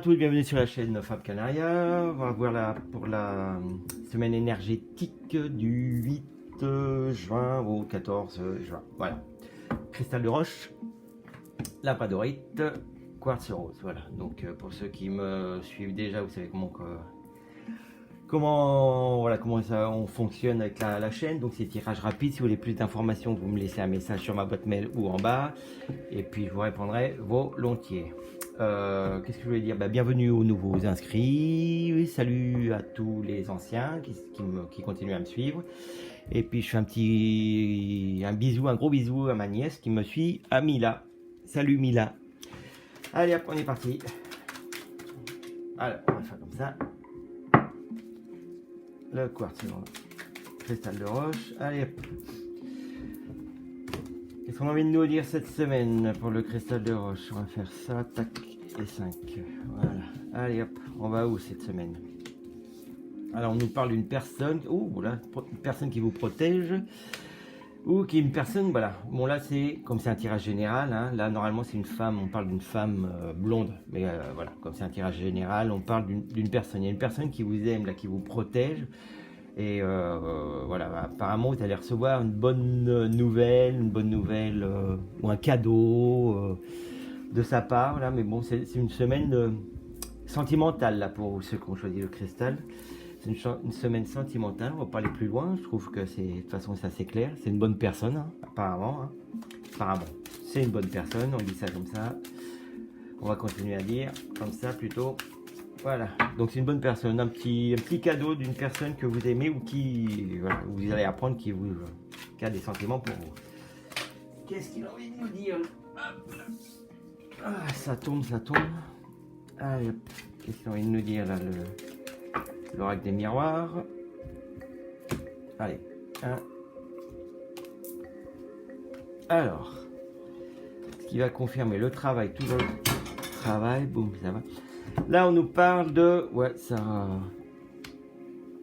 tous, bienvenue sur la chaîne Fab Canaria. On va voir pour la semaine énergétique du 8 juin au 14 juin. Voilà. Cristal de roche, labradorite, quartz rose. Voilà. Donc pour ceux qui me suivent déjà, vous savez comment ça on fonctionne avec la chaîne. Donc c'est tirage rapide. Si vous voulez plus d'informations, vous me laissez un message sur ma boîte mail ou en bas, et puis je vous répondrai volontiers. Qu'est-ce que je voulais dire? Bienvenue aux nouveaux inscrits, salut à tous les anciens qui continuent à me suivre, et puis je fais un gros bisou à ma nièce qui me suit, à Mila. Salut Mila. Allez hop, on est parti. Alors on va faire comme ça. Le quartz, cristal de roche. Allez hop. Qu'est-ce qu'on a envie de nous dire cette semaine pour le cristal de roche? On va faire ça, tac, et 5. Voilà. Allez hop, on va où cette semaine? Alors on nous parle d'une personne, voilà, une personne qui vous protège, ou qui est une personne, voilà. Bon là c'est, comme c'est un tirage général, hein, là normalement c'est une femme, on parle d'une femme blonde, mais voilà, comme c'est un tirage général, on parle d'une personne. Il y a une personne qui vous aime, là, qui vous protège. Et voilà, apparemment vous allez recevoir une bonne nouvelle, ou un cadeau de sa part, là. Mais bon, c'est une semaine sentimentale là pour ceux qui ont choisi le cristal. C'est une semaine sentimentale. On va pas aller plus loin. Je trouve que de toute façon c'est assez clair. C'est une bonne personne, hein, apparemment. Hein. Apparemment, c'est une bonne personne. On dit ça comme ça. On va continuer à dire comme ça plutôt. Voilà, donc c'est une bonne personne, un petit cadeau d'une personne que vous aimez ou voilà, vous allez apprendre qui a des sentiments pour vous. Qu'est-ce qu'il a envie de nous dire? Ça tombe. Allez, qu'est-ce qu'il a envie de nous dire là, l'oracle des miroirs? Allez, alors, ce qui va confirmer le travail, tout le travail, boum, ça va. Là, on nous parle de... Ouais, ça...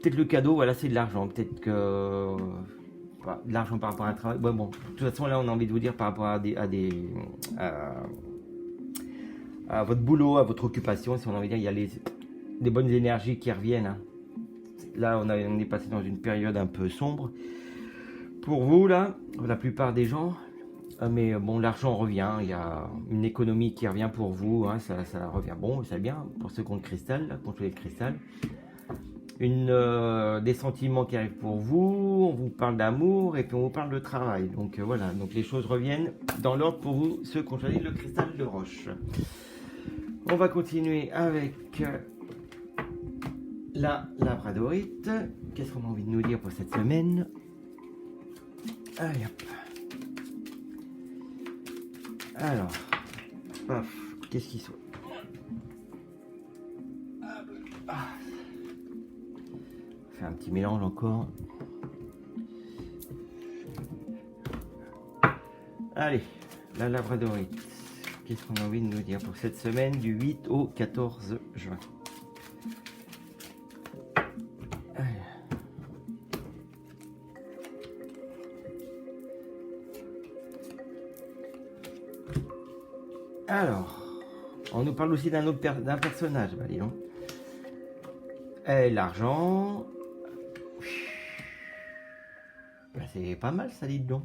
Peut-être le cadeau, voilà, c'est de l'argent. Peut-être que... de l'argent par rapport à un travail. Ouais, bon, de toute façon, là, on a envie de vous dire par rapport à votre boulot, à votre occupation. Si on a envie de dire, il y a des bonnes énergies qui reviennent. Hein. Là, on est passé dans une période un peu sombre. Pour vous, là, la plupart des gens... Mais bon, l'argent revient, il y a une économie qui revient pour vous, hein, ça revient. Bon, c'est bien, pour ceux qui ont le cristal, là, pour tous les cristals. Des sentiments qui arrivent pour vous, on vous parle d'amour et puis on vous parle de travail. Donc voilà, donc les choses reviennent dans l'ordre pour vous, ceux qui ont choisi le cristal de roche. On va continuer avec la labradorite. Qu'est-ce qu'on a envie de nous dire pour cette semaine? Allez hop. Alors, paf, qu'est-ce qu'il soit? Faire un petit mélange encore. Allez, la labradorite. Qu'est-ce qu'on a envie de nous dire pour cette semaine du 8 au 14 juin? Alors, on nous parle aussi d'un personnage, dis donc. L'argent. C'est pas mal ça, dites donc.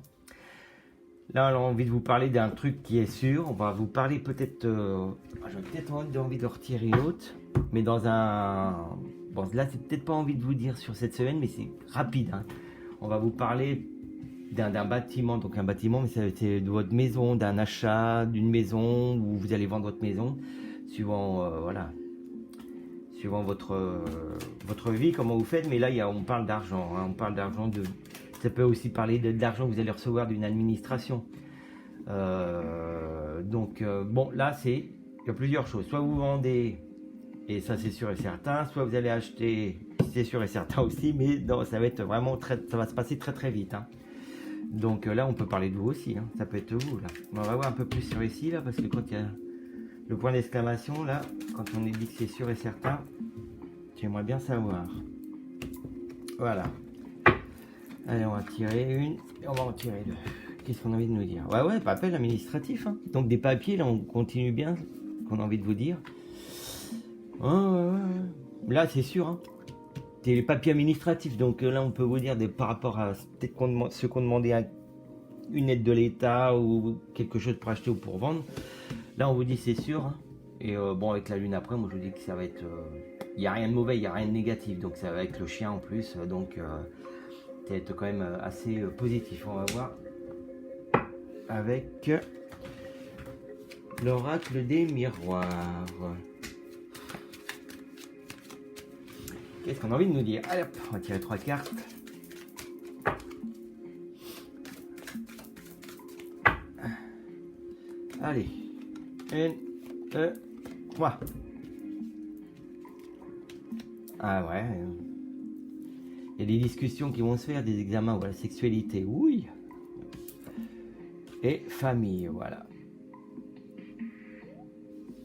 Là, on a envie de vous parler d'un truc qui est sûr. On va vous parler peut-être... J'ai peut-être envie de retirer une autre. Mais dans un... Bon, là, c'est peut-être pas envie de vous dire sur cette semaine, mais c'est rapide. Hein. On va vous parler... d'un bâtiment, donc un bâtiment, mais c'est de votre maison, d'un achat d'une maison, où vous allez vendre votre maison, suivant voilà, suivant votre vie, comment vous faites. Mais là, on parle d'argent, hein, on parle d'argent, ça peut aussi parler d'argent que vous allez recevoir d'une administration. Bon, là, il y a plusieurs choses. Soit vous vendez, et ça c'est sûr et certain, soit vous allez acheter, c'est sûr et certain aussi, mais non, ça va être vraiment ça va se passer très très vite. Hein. Donc là, on peut parler de vous aussi, hein. Ça peut être vous, là. On va voir un peu plus sur ici, là, parce que quand il y a le point d'exclamation, là, quand on est dit que c'est sûr et certain, j'aimerais bien savoir. Voilà. Allez, on va tirer une, et on va en tirer deux. Qu'est-ce qu'on a envie de nous dire? Ouais, pas appel administratif, hein. Donc des papiers, là, on continue bien, qu'on a envie de vous dire. Ouais, ouais, ouais. Là, c'est sûr, hein. C'est les papiers administratifs, donc là, on peut vous dire par rapport à peut-être ceux qu'on demandait une aide de l'État ou quelque chose pour acheter ou pour vendre. Là, on vous dit c'est sûr, hein. Et bon, avec la lune après, moi, je vous dis que ça va être... Il n'y a rien de mauvais, il n'y a rien de négatif, donc ça va avec le chien en plus, donc ça va être quand même assez positif. On va voir avec l'oracle des miroirs. Qu'est-ce qu'on a envie de nous dire? Allez hop, on va tirer 3 cartes. Allez, 1, 2, 3. Ah ouais. Il y a des discussions qui vont se faire, des examens, voilà, sexualité, oui. Et famille, voilà.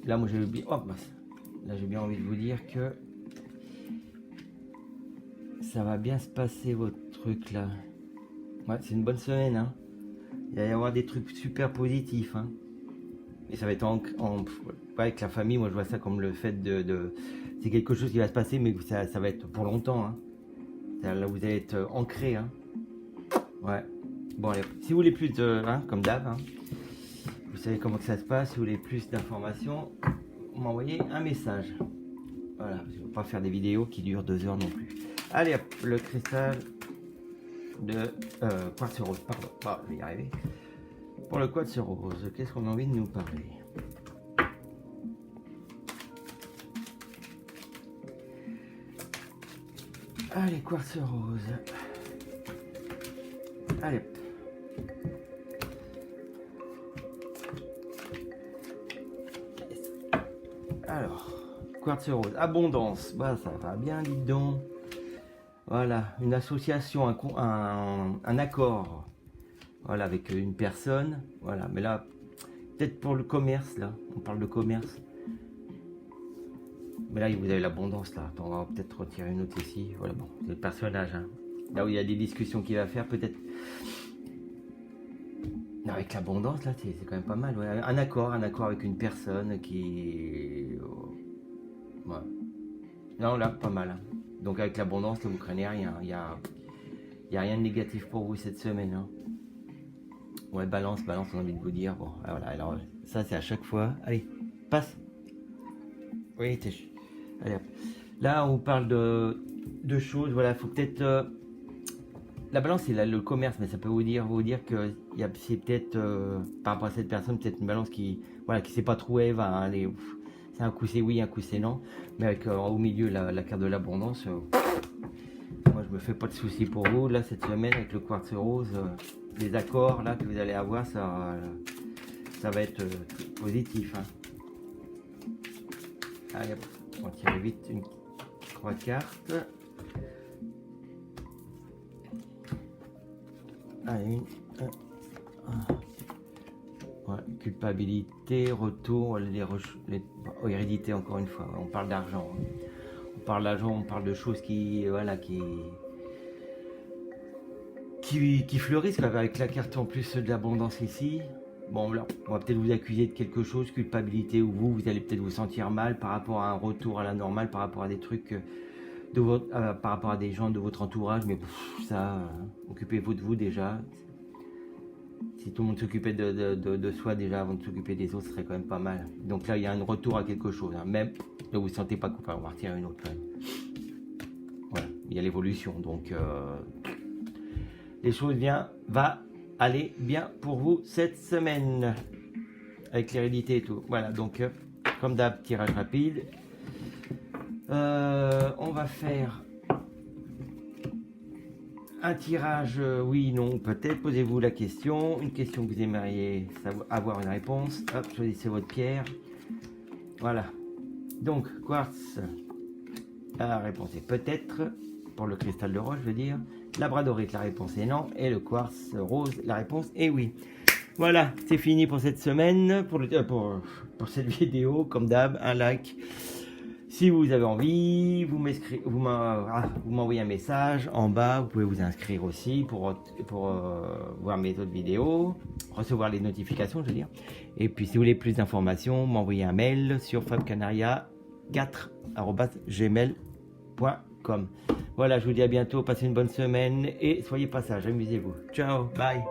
Là, moi, j'ai bien, là, j'ai bien envie de vous dire que ça va bien se passer, votre truc là. Ouais, c'est une bonne semaine, hein. Il va y avoir des trucs super positifs, hein. Et ça va être avec la famille, moi je vois ça comme le fait c'est quelque chose qui va se passer, mais ça va être pour longtemps, hein. Là, vous allez être ancré, hein. Ouais. Bon, allez, si vous voulez plus de, hein, comme d'hab, hein, vous savez comment que ça se passe. Si vous voulez plus d'informations, vous m'envoyez un message. Voilà, je ne vais pas faire des vidéos qui durent 2 heures non plus. Allez hop, le cristal de quartz rose, pardon. Ah, je vais y arriver. Pour le quartz rose, qu'est-ce qu'on a envie de nous parler? Allez, quartz rose. Allez hop. Alors, quartz rose, abondance, bah ça va bien, dites donc. Voilà, une association, un accord, voilà, avec une personne, voilà, mais là, peut-être pour le commerce, là, on parle de commerce. Mais là, vous avez l'abondance, là. Attends, on va peut-être retirer une autre ici. Voilà, bon, c'est le personnage, hein. Là où il y a des discussions qu'il va faire, peut-être. Avec l'abondance, là, c'est quand même pas mal. Ouais. Un accord avec une personne qui... Ouais. Non, là, pas mal. Hein. Donc avec l'abondance, là, vous craignez rien. Il y a rien de négatif pour vous cette semaine. Hein. Ouais, balance, on a envie de vous dire. Bon, voilà, alors ça, c'est à chaque fois. Allez, passe. Oui, allez, hop. Là, on parle de choses. Voilà, il faut peut-être... La balance, c'est le commerce, mais ça peut vous dire que c'est peut-être, par rapport à cette personne, peut-être une balance qui sait pas trop où elle va aller. C'est un coup c'est oui, un coup c'est non. Mais avec au milieu la carte de l'abondance, moi je me fais pas de soucis pour vous. Là, cette semaine, avec le quartz rose, les accords là que vous allez avoir, ça va être positif. Hein. Allez, on tire vite 3 cartes. Allez, ouais, culpabilité, retour, hérédité encore une fois. On parle d'argent. Hein. On parle d'argent, on parle de choses qui fleurissent avec la carte en plus de l'abondance ici. Bon, là, on va peut-être vous accuser de quelque chose, culpabilité, ou vous allez peut-être vous sentir mal par rapport à un retour à la normale, par rapport à des trucs par rapport à des gens de votre entourage, mais occupez-vous de vous déjà. Si tout le monde s'occupait de soi déjà avant de s'occuper des autres, ce serait quand même pas mal. Donc là, il y a un retour à quelque chose. Hein. Même ne vous sentez pas coupable, on va retirer une autre quand même. Voilà, il y a l'évolution. Donc les choses va aller bien pour vous cette semaine. Avec l'hérédité et tout. Voilà, donc comme d'hab, tirage rapide. On va faire un tirage, oui, non, peut-être. Posez-vous la question, une question que vous aimeriez avoir une réponse. Hop, choisissez votre pierre. Voilà. Donc, quartz, la réponse est peut-être. Pour le cristal de roche, je veux dire. Labradorite, la réponse est non. Et le quartz rose, la réponse est oui. Voilà, c'est fini pour cette semaine, pour cette vidéo. Comme d'hab, un like. Si vous avez envie, vous m'envoyez un message en bas. Vous pouvez vous inscrire aussi pour voir mes autres vidéos, recevoir les notifications, je veux dire. Et puis, si vous voulez plus d'informations, m'envoyez un mail sur FabCanaria gmail.com. Voilà, je vous dis à bientôt, passez une bonne semaine et soyez pas sages, amusez-vous. Ciao, bye.